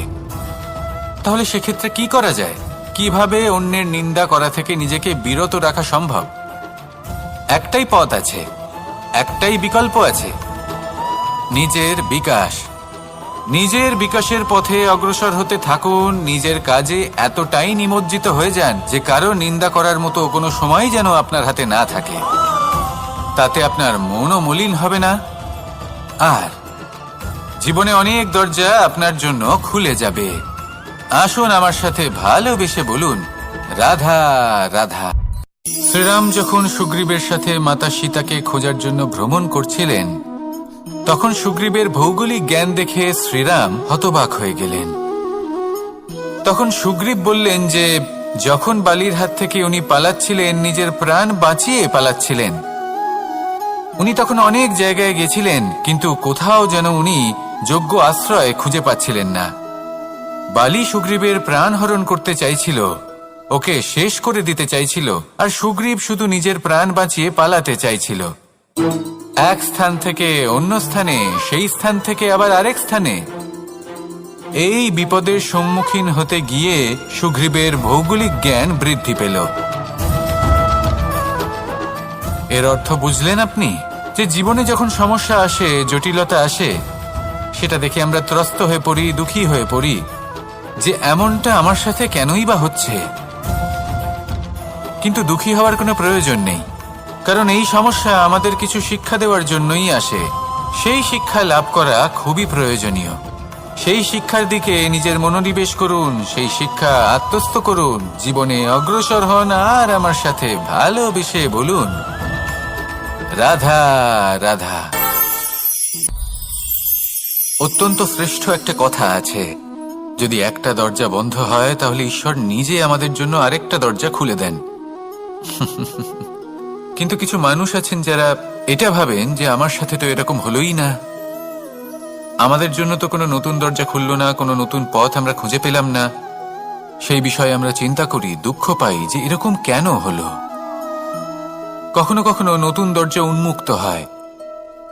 তাহলে সেক্ষেত্রে কি করা যায়? কিভাবে অন্যের নিন্দা করা থেকে নিজেকে বিরত রাখা সম্ভব? একটাই পথ আছে, একটাই বিকল্প আছে, নিজের বিকাশ। নিজের বিকাশের পথে অগ্রসর হতে থাকুন। নিজের কাজে এতটাই নিমজ্জিত হয়ে যান যে কারো নিন্দা করার মতো কোনো সময় যেন আপনার হাতে না থাকে। তাতে আপনার মনও মলিন হবে না, আর জীবনে অনেক দরজা আপনার জন্য খুলে যাবে। আসুন আমার সাথে ভালোবেসে বলুন, রাধা রাধা। শ্রীরাম যখন সুগ্রীবের সাথে মাতা সীতাকে খোঁজার জন্য ভ্রমণ করছিলেন, তখন সুগ্রীবের ভৌগোলিক জ্ঞান দেখে শ্রীরাম হতবাক হয়ে গেলেন। তখন সুগ্রীব বললেন যে যখন বালির হাত থেকে উনি পালাচ্ছিলেন, নিজের প্রাণ বাঁচিয়ে পালাচ্ছিলেন, উনি তখন অনেক জায়গায় গেছিলেন, কিন্তু কোথাও যেন উনি যোগ্য আশ্রয় খুঁজে পাচ্ছিলেন না। বালি সুগ্রীবের প্রাণ হরণ করতে চাইছিল, ওকে শেষ করে দিতে চাইছিল, আর সুগ্রীব শুধু নিজের প্রাণ বাঁচিয়ে পালাতে চাইছিল। এক স্থান থেকে অন্য স্থানে, সেই স্থান থেকে আবার আরেক স্থানে। এই বিপদের সম্মুখীন হতে গিয়ে সুগ্রীবের ভৌগোলিক জ্ঞান বৃদ্ধি পেল। এর অর্থ বুঝলেন আপনি? যে জীবনে যখন সমস্যা আসে, জটিলতা আসে, সেটা দেখে আমরা ত্রস্ত হয়ে পড়ি, দুঃখী হয়ে পড়ি যে এমনটা আমার সাথে কেনই বা হচ্ছে। কিন্তু দুঃখী হওয়ার কোনো প্রয়োজন নেই, কারণ এই সমস্যা আমাদের কিছু শিক্ষা দেওয়ার জন্যই আসে। সেই শিক্ষা লাভ করা খুবই প্রয়োজনীয়। সেই শিক্ষার দিকে নিজের মনোনিবেশ করুন, সেই শিক্ষা আত্মস্থ করুন, জীবনে অগ্রসর হন আর আমার সাথে ভালোবেসে বলুন, রাধা রাধা। অত্যন্ত শ্রেষ্ঠ একটা কথা আছে, যদি একটা দরজা বন্ধ হয় তাহলে ঈশ্বর নিজে আমাদের জন্য আরেকটা দরজা খুলে দেন। কিন্তু কিছু মানুষ আছেন যারা এটা ভাবেন যে আমার সাথে তো এরকম হলোই না, আমাদের জন্য তো কোনো নতুন দরজা খুললো না, কোনো নতুন পথ আমরা খুঁজে পেলাম না। সেই বিষয়ে আমরা চিন্তা করি, দুঃখ পাই যে এরকম কেন হলো। কখনো কখনো নতুন দরজা উন্মুক্ত হয়,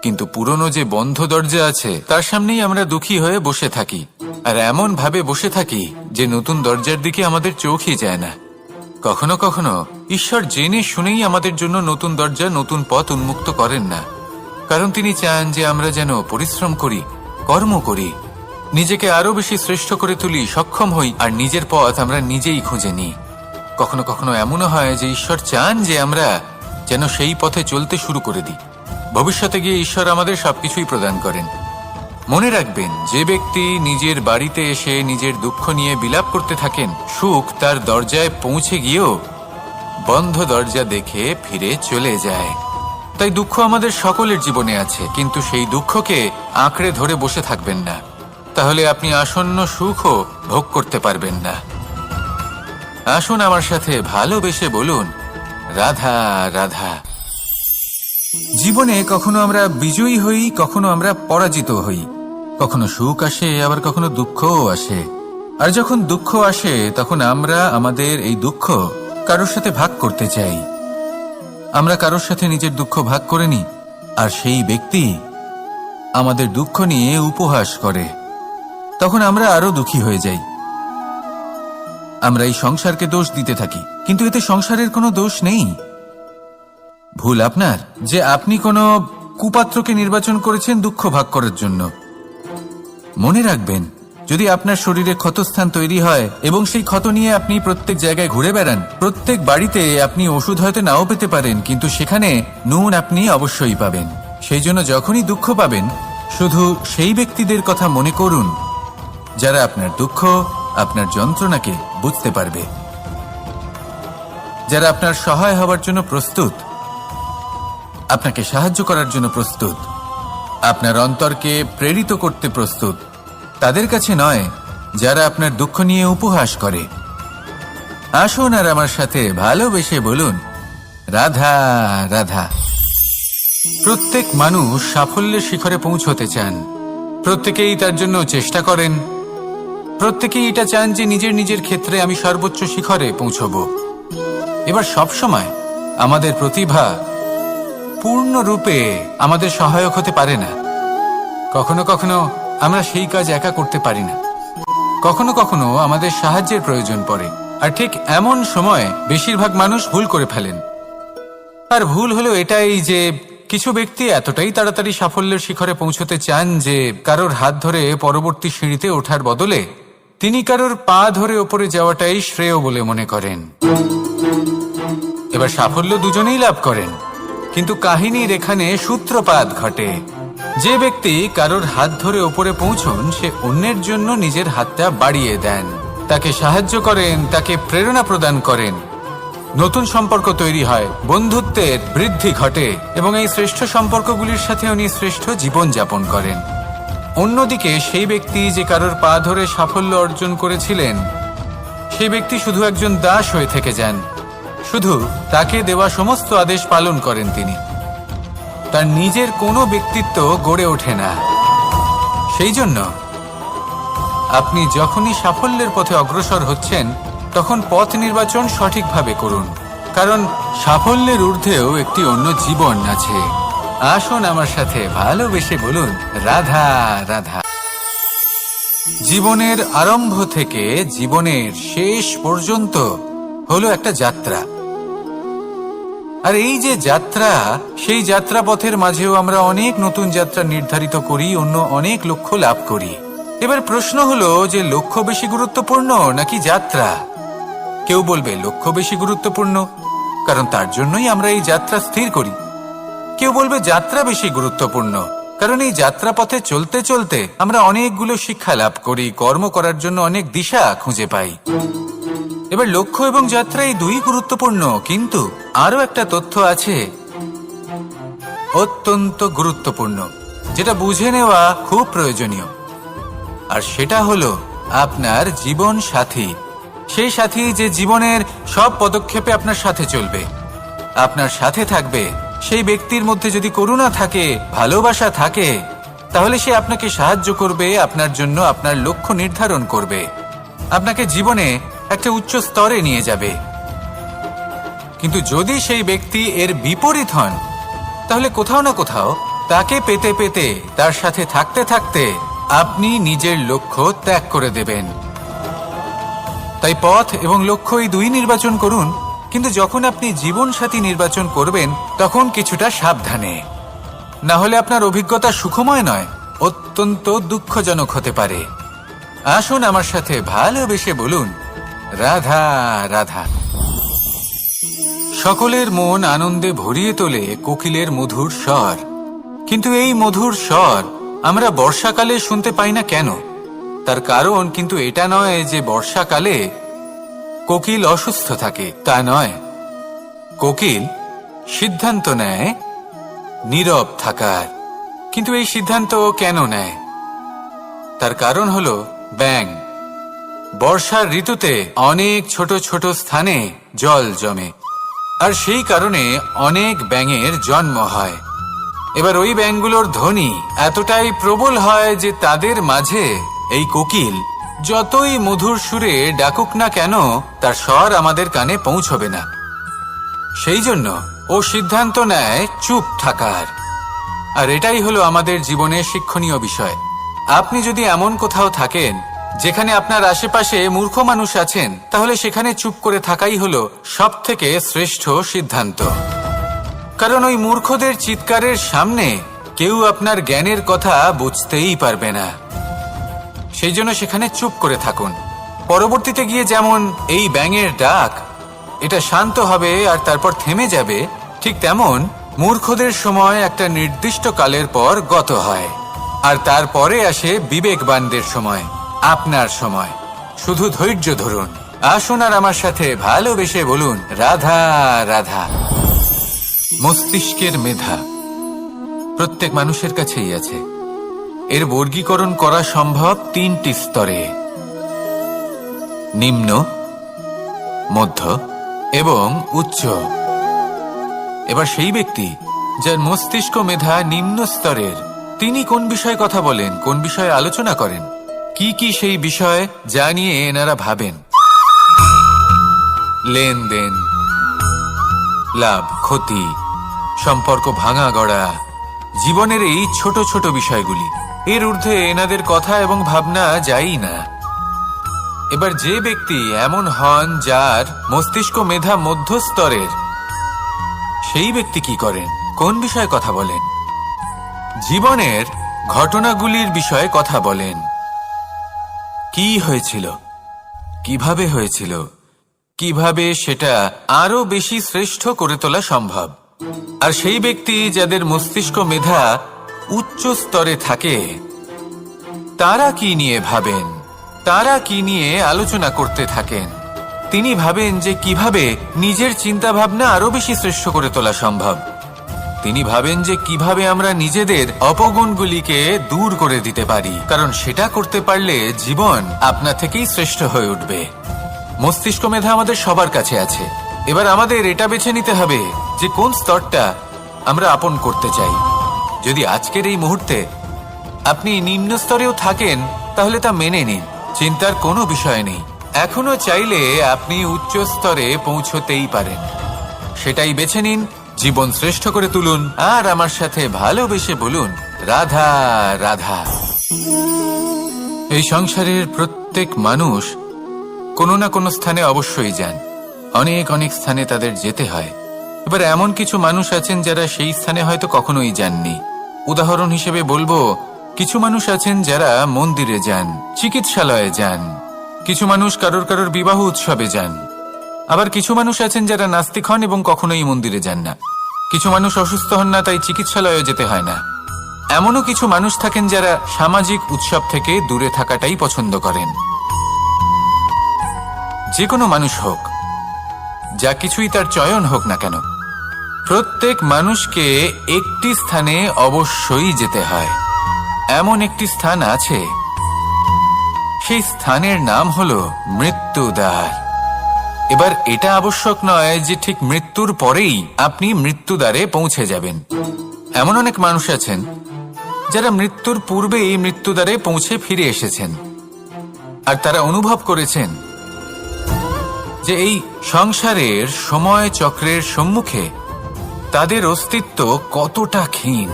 কিন্তু পুরনো যে বন্ধ দরজা আছে তার সামনেই আমরা দুঃখী হয়ে বসে থাকি, আর এমন ভাবে বসে থাকি যে নতুন দরজার দিকে আমাদের চোখই যায় না। কখনো কখনো ঈশ্বর জেনে শুনেই আমাদের জন্য নতুন দরজা, নতুন পথ উন্মুক্ত করেন না, কারণ তিনি চান যে আমরা যেন পরিশ্রম করি, কর্ম করি, নিজেকে আরো বেশি শ্রেষ্ঠ করে তুলি, সক্ষম হই, আর নিজের পথ আমরা নিজেই খুঁজে নিই। কখনো কখনো এমনও হয় যে ঈশ্বর চান যে আমরা যেন সেই পথে চলতে শুরু করে দিই। ভবিষ্যতে গিয়ে ঈশ্বর আমাদের সবকিছুই প্রদান করেন। মনে রাখবেন, যে ব্যক্তি নিজের বাড়িতে এসে নিজের দুঃখ নিয়ে বিলাপ করতে থাকেন, সুখ তার দরজায় পৌঁছে গিয়েও বন্ধ দরজা দেখে ফিরে চলে যায়। তাই দুঃখ আমাদের সকলের জীবনে আছে, কিন্তু সেই দুঃখকে আঁকড়ে ধরে বসে থাকবেন না, তাহলে আপনি আসন্ন সুখও ভোগ করতে পারবেন না। আসুন আমার সাথে ভালোবেসে বলুন, রাধা রাধা। জীবনে কখনো আমরা বিজয়ী হই, কখনো আমরা পরাজিত হই, কখনো সুখ আসে, আবার কখনো দুঃখও আসে। আর যখন দুঃখ আসে তখন আমরা আমাদের এই দুঃখ কারোর সাথে ভাগ করতে চাই। আমরা কারোর সাথে নিজের দুঃখ ভাগ করে নিই, আর সেই ব্যক্তি আমাদের দুঃখ নিয়ে উপহাস করে। তখন আমরা আরো দুঃখী হয়ে যাই। আমরা এই সংসারকে দোষ দিতে থাকি, কিন্তু এতে সংসারের কোনো দোষ নেই। ভুল আপনার যে আপনি কোনো কুপাত্রকে নির্বাচন করেছেন দুঃখ ভাগ করার জন্য। মনে রাখবেন, যদি আপনার শরীরে ক্ষতস্থান তৈরি হয় এবং সেই ক্ষত নিয়ে আপনি প্রত্যেক জায়গায় ঘুরে বেড়ান, প্রত্যেক বাড়িতে আপনি ওষুধ হয়তো নাও পেতে পারেন, কিন্তু সেখানে নুন আপনি অবশ্যই পাবেন। সেই জন্য যখনই দুঃখ পাবেন, শুধু সেই ব্যক্তিদের কথা মনে করুন যারা আপনার দুঃখ, আপনার যন্ত্রণাকে বুঝতে পারবে, যারা আপনার সহায় হবার জন্য প্রস্তুত, আপনাকে সাহায্য করার জন্য প্রস্তুত, আপনার অন্তরকে প্রেরিত করতে প্রস্তুত। তাদের কাছে নয় যারা আপনার দুঃখ নিয়ে উপহাস করে। আসুন আর আমার সাথে ভালোবেসে বলুন, রাধা রাধা। প্রত্যেক মানুষ সাফল্যের শিখরে পৌঁছতে চান, প্রত্যেকেই তার জন্য চেষ্টা করেন, প্রত্যেকেই এটা চান যে নিজের নিজের ক্ষেত্রে আমি সর্বোচ্চ শিখরে পৌঁছব। এবার সবসময় আমাদের প্রতিভা পূর্ণরূপে আমাদের সহায়ক হতে পারে না। কখনো কখনো আমরা সেই কাজ একা করতে পারি না, কখনো কখনো আমাদের সাহায্যের প্রয়োজন পড়ে। আর ঠিক এমন সময় বেশিরভাগ মানুষ ভুল করে ফেলেন। আর ভুল হলো এটাই যে কিছু ব্যক্তি এতটাই তাড়াতাড়ি সাফল্যের শিখরে পৌঁছতে চান যে কারোর হাত ধরে পরবর্তী সিঁড়িতে ওঠার বদলে তিনি কারোর পা ধরে ওপরে যাওয়াটাই শ্রেয় বলে মনে করেন। এবার সাফল্য দুজনেই লাভ করেন, কিন্তু কাহিনীর এখানে সূত্রপাত ঘটে। যে ব্যক্তি কারোর হাত ধরে ওপরে পৌঁছন, সে অন্যের জন্য নিজের হাতটা বাড়িয়ে দেন, তাকে সাহায্য করেন, তাকে প্রেরণা প্রদান করেন। নতুন সম্পর্ক তৈরি হয়, বন্ধুত্বের বৃদ্ধি ঘটে, এবং এই শ্রেষ্ঠ সম্পর্কগুলির সাথে উনি শ্রেষ্ঠ জীবন যাপন করেন। অন্যদিকে সেই ব্যক্তি যে কারোর পা ধরে সাফল্য অর্জন করেছিলেন, সেই ব্যক্তি শুধু একজন দাস হয়ে থেকে যান, শুধু তাকে দেওয়া সমস্ত আদেশ পালন করেন তিনি। তার নিজের কোনো ব্যক্তিত্ব গড়ে ওঠে না। সেই জন্য আপনি যখনই সাফল্যের পথে অগ্রসর হচ্ছেন, তখন পথ নির্বাচন সঠিকভাবে করুন, কারণ সাফল্যের ঊর্ধ্বেও একটি অন্য জীবন আছে। আসুন আমার সাথে ভালোবেসে বলুন রাধা রাধা। জীবনের আরম্ভ থেকে জীবনের শেষ পর্যন্ত হলো একটা যাত্রা। আর এই যে যাত্রা, সেই যাত্রা পথের মাঝেও আমরা অনেক নতুন যাত্রা নির্ধারিত করি, অন্য অনেক লক্ষ্য লাভ করি। এবার প্রশ্ন হলো যে লক্ষ্য বেশি গুরুত্বপূর্ণ নাকি যাত্রা? কেউ বলবে লক্ষ্য বেশি গুরুত্বপূর্ণ, কারণ তার জন্যই আমরা এই যাত্রা স্থির করি। কেউ বলবে যাত্রা বেশি গুরুত্বপূর্ণ, কারণ এই যাত্রা পথে চলতে চলতে আমরা অনেকগুলো শিক্ষা লাভ করি, কর্ম করার জন্য অনেক দিশা খুঁজে পাই। এবার লক্ষ্য এবং যাত্রা এই দুই গুরুত্বপূর্ণ, কিন্তু আরো একটা তথ্য আছে অত্যন্ত গুরুত্বপূর্ণ, যেটা বুঝে নেওয়া খুব প্রয়োজনীয়। আর সেটা হলো আপনার জীবন সাথী। সেই সাথী যে জীবনের সব পদক্ষেপে আপনার সাথে চলবে, আপনার সাথে থাকবে। সেই ব্যক্তির মধ্যে যদি করুণা থাকে, ভালোবাসা থাকে, তাহলে সে আপনাকে সাহায্য করবে, আপনার জন্য আপনার লক্ষ্য নির্ধারণ করবে, আপনাকে জীবনে একটা উচ্চ স্তরে নিয়ে যাবে। কিন্তু যদি সেই ব্যক্তি এর বিপরীত হন, তাহলে কোথাও না কোথাও তাকে পেতে পেতে, তার সাথে থাকতে থাকতে আপনি নিজের লক্ষ্য ত্যাগ করে দেবেন। তাই পথ এবং লক্ষ্য এই দুই নির্বাচন করুন, কিন্তু যখন আপনি জীবন সাথী নির্বাচন করবেন তখন কিছুটা সাবধানে, না হলে আপনার অভিজ্ঞতা সুখময় নয়, অত্যন্ত দুঃখজনক হতে পারে। আসুন আমার সাথে ভালোবেসে বলুন রাধা রাধা। সকলের মন আনন্দে ভরিয়ে তোলে কোকিলের মধুর স্বর, কিন্তু এই মধুর স্বর আমরা বর্ষাকালে শুনতে পাই না কেন? তার কারণ কিন্তু এটা নয় যে বর্ষাকালে কোকিল অসুস্থ থাকে, তা নয়। কোকিল সিদ্ধান্ত নেয় নীরব থাকার, কিন্তু এই সিদ্ধান্ত কেন নেয়? তার কারণ হলো ব্যাঙ। বর্ষার ঋতুতে অনেক ছোট ছোট স্থানে জল জমে, আর সেই কারণে অনেক ব্যাঙের জন্ম হয়। এবার ওই ব্যাঙগুলোর ধ্বনি এতটাই প্রবল হয় যে তাদের মাঝে এই কোকিল যতই মধুর সুরে ডাকুক না কেন, তার স্বর আমাদের কানে পৌঁছবে না। সেই জন্য ও সিদ্ধান্ত নেয় চুপ থাকার। আর এটাই হলো আমাদের জীবনের শিক্ষণীয় বিষয়। আপনি যদি এমন কোথাও থাকেন যেখানে আপনার আশেপাশে মূর্খ মানুষ আছেন, তাহলে সেখানে চুপ করে থাকাই হলো সবথেকে শ্রেষ্ঠ সিদ্ধান্ত। কারণ ওই মূর্খদের চিৎকারের সামনে কেউ আপনার জ্ঞানের কথা বুঝতেই পারবে না। সেই জন্য সেখানে চুপ করে থাকুন। পরবর্তীতে গিয়ে যেমন এই ব্যাঙের ডাক, এটা শান্ত হবে আর তারপর থেমে যাবে, ঠিক তেমন মূর্খদের সময় একটা নির্দিষ্ট কালের পর গত হয়, আর তারপরে আসে বিবেকবানদের সময়, আপনার সময়। শুধু ধৈর্য ধরুন। আসুন আর আমার সাথে ভালোবেসে বলুন রাধা রাধা। মস্তিষ্কের মেধা প্রত্যেক মানুষের কাছেই আছে। এর বর্গীকরণ করা সম্ভব তিনটি স্তরে: নিম্ন, মধ্য এবং উচ্চ। এবার সেই ব্যক্তি যার মস্তিষ্ক মেধা নিম্ন স্তরের, তিনি কোন বিষয়ে কথা বলেন, কোন বিষয়ে আলোচনা করেন, কি কি সেই বিষয় যা নিয়ে এনারা ভাবেন? লেনদেন, লাভ ক্ষতি, সম্পর্ক ভাঙা গড়া, জীবনের এই ছোট ছোট বিষয়গুলি। এর ঊর্ধ্বে এনাদের কথা এবং ভাবনা যায়ই না। এবার যে ব্যক্তি এমন হন যার মস্তিষ্ক মেধা মধ্যস্তরের, সেই ব্যক্তি কি করেন, কোন বিষয়ে কথা বলেন? জীবনের ঘটনাগুলির বিষয়ে কথা বলেন। কি হয়েছিল, কিভাবে হয়েছিল, কিভাবে সেটা আরো বেশি শ্রেষ্ঠ করে তোলা সম্ভব। আর সেই ব্যক্তি যাদের মস্তিষ্ক মেধা উচ্চ স্তরে থাকে, তারা কি নিয়ে ভাবেন, তারা কি নিয়ে আলোচনা করতে থাকেন? তিনি ভাবেন যে কিভাবে নিজের চিন্তা ভাবনা আরো বেশি শ্রেষ্ঠ করে তোলা সম্ভব। তিনি ভাবেন যে কিভাবে আমরা নিজেদের অপগুণগুলিকে দূর করে দিতে পারি, কারণ সেটা করতে পারলে জীবন আপনা থেকেই শ্রেষ্ঠ হয়ে উঠবে। মস্তিষ্ক মেধা আমাদের সবার কাছে আছে। এবার আমাদের এটা বেছে নিতে হবে যে কোন স্তরটা আমরা আপন করতে চাই। যদি আজকের এই মুহূর্তে আপনি নিম্ন স্তরেও থাকেন, তাহলে তা মেনে নিন, চিন্তার কোনো বিষয় নেই। এখনো চাইলে আপনি উচ্চ স্তরে পৌঁছতেই পারেন। সেটাই বেছে নিন জীবন শ্রেষ্ঠ করে তুলুন আর আমার সাথে ভালোবেসে বলুন, রাধা রাধা। এই সংসারের প্রত্যেক মানুষ কোনো না কোনো স্থানে অবশ্যই যান, অনেক অনেক স্থানে তাদের যেতে হয়। এবার এমন কিছু মানুষ আছেন যারা সেই স্থানে হয়তো কখনোই যাননি। উদাহরণ হিসেবে বলবো, কিছু মানুষ আছেন যারা মন্দিরে যান, চিকিৎসালয়ে যান, কিছু মানুষ কারোর বিবাহ উৎসবে যান, আবার কিছু মানুষ আছেন যারা নাস্তিক হন এবং কখনোই মন্দিরে যান না। কিছু মানুষ অসুস্থ হন না, তাই চিকিৎসালয়ে যেতে হয় না। এমনও কিছু মানুষ থাকেন যারা সামাজিক উৎসব থেকে দূরে থাকাটাই পছন্দ করেন। যে কোনো মানুষ হোক, যা কিছুই তার চয়ন হোক না কেন, প্রত্যেক মানুষকে একটি স্থানে অবশ্যই যেতে হয়। এমন একটি স্থান আছে, সেই স্থানের নাম হলো মৃত্যুদ্বার। এবার এটা আবশ্যক নয় যে ঠিক মৃত্যুর পরেই আপনি মৃত্যুদ্বারে পৌঁছে যাবেন। এমন অনেক মানুষ আছেন যারা মৃত্যুর পূর্বেই মৃত্যুদ্বারে পৌঁছে ফিরে এসেছেন, আর তারা অনুভব করেছেন যে এই সংসারের সময় চক্রের সম্মুখে তাদের অস্তিত্ব কতটা ক্ষীণ।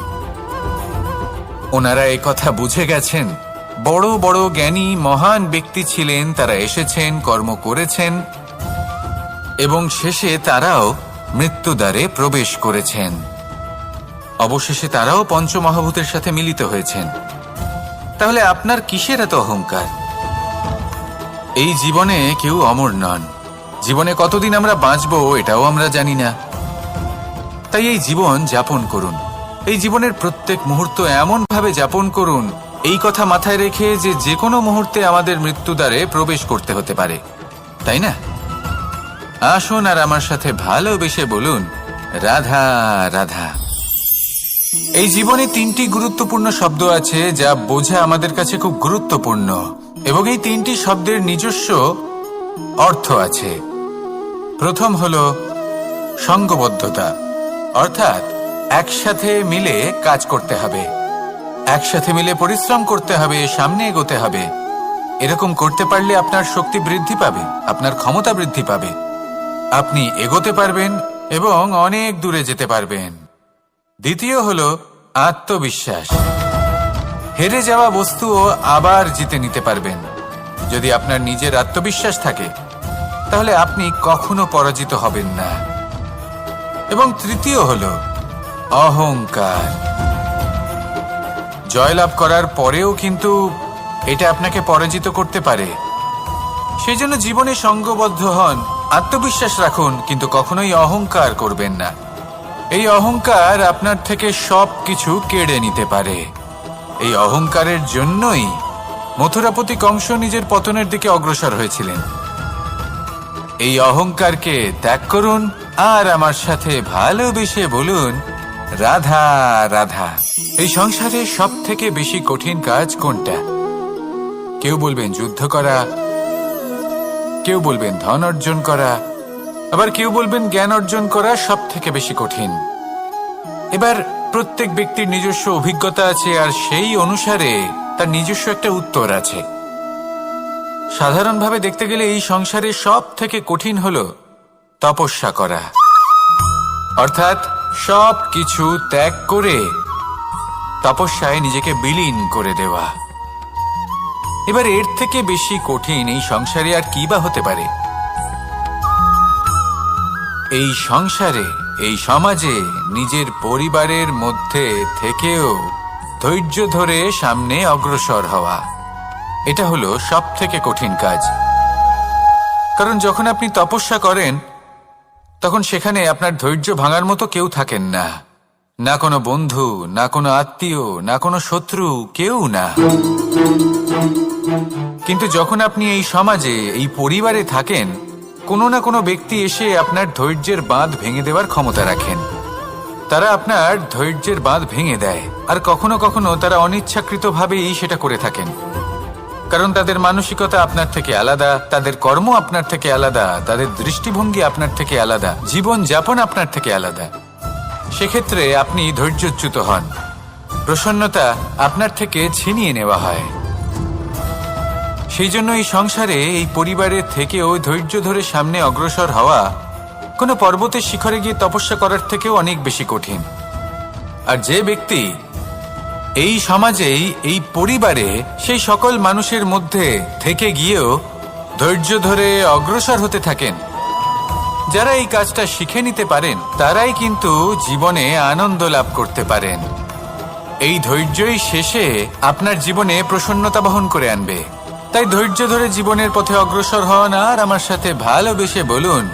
ওনারা এই কথা বুঝে গেছেন। বড় বড় জ্ঞানী মহান ব্যক্তি ছিলেন, তারা এসেছেন, কর্ম করেছেন এবং শেষে তারাও মৃত্যুদ্বারে প্রবেশ করেছেন। অবশেষে তারাও পঞ্চমহাভূতের সাথে মিলিত হয়েছেন। তাহলে আপনার কিসের এত অহংকার? এই জীবনে কেউ অমর নন। জীবনে কতদিন আমরা বাঁচবো এটাও আমরা জানি না। তাই এই জীবন যাপন করুন। এই জীবনের প্রত্যেক মুহূর্ত এমন ভাবে যাপন করুন, এই কথা মাথায় রেখে যে যে কোনো মুহূর্তে আমাদের মৃত্যুদ্বারে প্রবেশ করতে হতে পারে, তাই না? আসুন আর আমার সাথে ভালোবেসে বলুন, রাধা রাধা। এই জীবনে তিনটি গুরুত্বপূর্ণ শব্দ আছে যা বোঝা আমাদের কাছে খুব গুরুত্বপূর্ণ, এবং এই তিনটি শব্দের নিজস্ব অর্থ আছে। প্রথম হলো সঙ্গবদ্ধতা, অর্থাৎ একসাথে মিলে কাজ করতে হবে, একসাথে মিলে পরিশ্রম করতে হবে, সামনে এগোতে হবে। এরকম করতে পারলে আপনার শক্তি বৃদ্ধি পাবে, আপনার ক্ষমতা বৃদ্ধি পাবে, আপনি এগোতে পারবেন এবং অনেক দূরে যেতে পারবেন। দ্বিতীয় হলো আত্মবিশ্বাস। হেরে যাওয়া বস্তুও আবার জিতে নিতে পারবেন। যদি আপনার নিজের আত্মবিশ্বাস থাকে তাহলে আপনি কখনো পরাজিত হবেন না। এবং তৃতীয় হলো অহংকার। জয়লাভ করার পরেও কিন্তু এটা আপনাকে পরাজিত করতে পারে। সেই জন্য জীবনে সঙ্গবদ্ধ হন, আত্মবিশ্বাস রাখুন, কিন্তু কখনোই অহংকার করবেন না। এই অহংকার আপনার থেকে সবকিছু কেড়ে নিতে পারে। এই অহংকারের জন্যই মথুরাপতি কংস নিজের পতনের দিকে অগ্রসর হয়েছিলেন। এই অহংকারকে ত্যাগ করুন আর আমার সাথে ভালোবেসে বলুন, রাধা রাধা। এই সংসারে সব থেকে বেশি কঠিন কাজ কোনটা? কেউ বলবেন যুদ্ধ করা, কেউ বলবেন ধন অর্জন করা, আবার কেউ বলবেন জ্ঞান অর্জন করা সব থেকে বেশি কঠিন। এবার প্রত্যেক ব্যক্তির নিজস্ব অভিজ্ঞতা আছে, আর সেই অনুসারে তার নিজস্ব একটা উত্তর আছে। সাধারণভাবে দেখতে গেলে এই সংসারে সব থেকে কঠিন হলো তপস্যা করা, অর্থাৎ সব কিছু ত্যাগ করে তপস্যায় নিজেকে বিলীন করে দেওয়া। এবার এর থেকে বেশি কঠিন এই সংসারে আর কি বা হতে পারে? এই সংসারে, এই সমাজে নিজের পরিবারের মধ্যে থেকেও ধৈর্য ধরে সামনে অগ্রসর হওয়া, এটা হলো সব থেকে কঠিন কাজ। কারণ যখন আপনি তপস্যা করেন তখন সেখানে আপনার ধৈর্য ভাঙার মতো কেউ থাকেন না, না কোনো বন্ধু, না কোনো আত্মীয়, না কোনো শত্রু, কেউ না। কিন্তু যখন আপনি এই সমাজে, এই পরিবারে থাকেন, কোনো না কোনো ব্যক্তি এসে আপনার ধৈর্যের বাঁধ ভেঙে দেওয়ার ক্ষমতা রাখেন। তারা আপনার ধৈর্যের বাঁধ ভেঙে দেয়, আর কখনো কখনো তারা অনিচ্ছাকৃতভাবেই সেটা করে থাকেন। কারণ তাদের মানসিকতা আপনার থেকে আলাদা, তাদের কর্ম আপনার থেকে আলাদা, তাদের দৃষ্টিভঙ্গি আপনার থেকে আলাদা, জীবন যাপন আপনার থেকে আলাদা। সেক্ষেত্রে আপনি ধৈর্যচ্যুত হন, প্রসন্নতা আপনার থেকে ছিনিয়ে নেওয়া হয়। সেই জন্য এই সংসারে, এই পরিবারের থেকেও ধৈর্য ধরে সামনে অগ্রসর হওয়া কোনো পর্বতের শিখরে গিয়ে তপস্যা করার থেকেও অনেক বেশি কঠিন। আর যে ব্যক্তি এই সমাজেই, এই পরিবারে, সেই সকল মানুষের মধ্যে থেকে গিয়েও ধৈর্য ধরে অগ্রসর হতে থাকেন, যারা এই কাজটা শিখে নিতে পারেন, তারাই কিন্তু জীবনে আনন্দ লাভ করতে পারেন। এই ধৈর্যই শেষে আপনার জীবনে প্রসন্নতা বহন করে আনবে। তাই ধৈর্য ধরে জীবনের পথে অগ্রসর হন আর আমার সাথে ভালোবেসে বলুন,